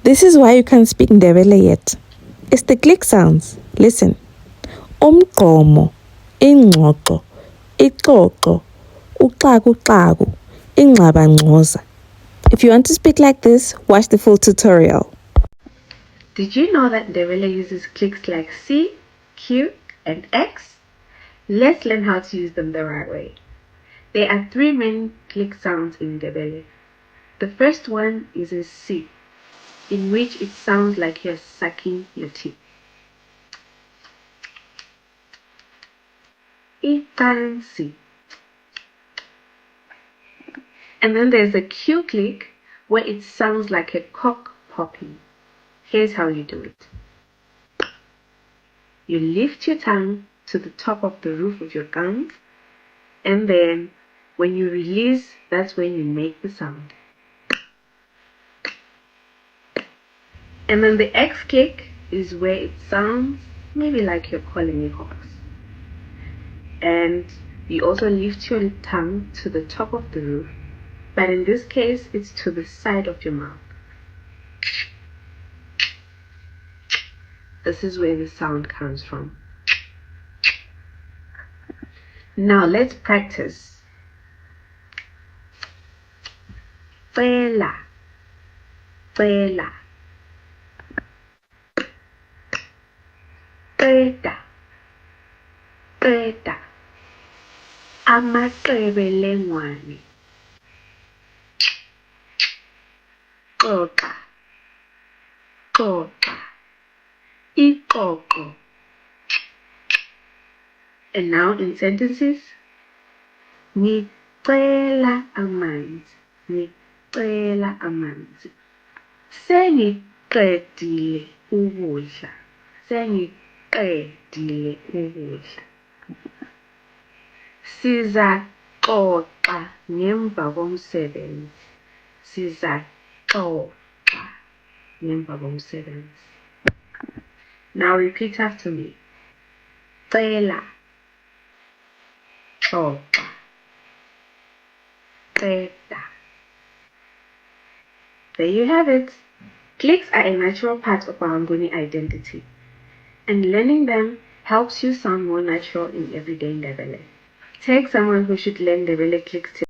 This is why you can't speak Ndebele yet. It's the click sounds. Listen. Umgqomo, ingxoxo, ixoxo, uxakuxaku, ingxabangxoza. If you want to speak like this, watch the full tutorial. Did you know that Ndebele uses clicks like C, Q, and X? Let's learn how to use them the right way. There are three main click sounds in Ndebele. The first one is a C, in which it sounds like you're sucking your teeth. Icansi. And then there's a Q click where it sounds like a cork popping. Here's how you do it. You lift your tongue to the top of the roof of your gums, and then when you release, that's when you make the sound. And then the X click is where it sounds maybe like you're calling a horse. And you also lift your tongue to the top of the roof, but in this case, it's to the side of your mouth. This is where the sound comes from. Now let's practice. Fela, fela. Qeda, qeda. Amaqebelengwane. Xoxa, xoxa. Iqoqo. And now in sentences. Ngicela amanzi. Ngicela amanzi. Sengiqedile ukudla. Sengiqedile ukudla. Sizaxoxa ngemva komsebenzi. Sizaxoxa ngemva komsebenzi. Now repeat after me. Cela, xoxa, qeda. There you have it. Clicks are a natural part of our Nguni identity, and learning them helps you sound more natural in everyday Ndebele. Take someone who should learn Ndebele clicks today.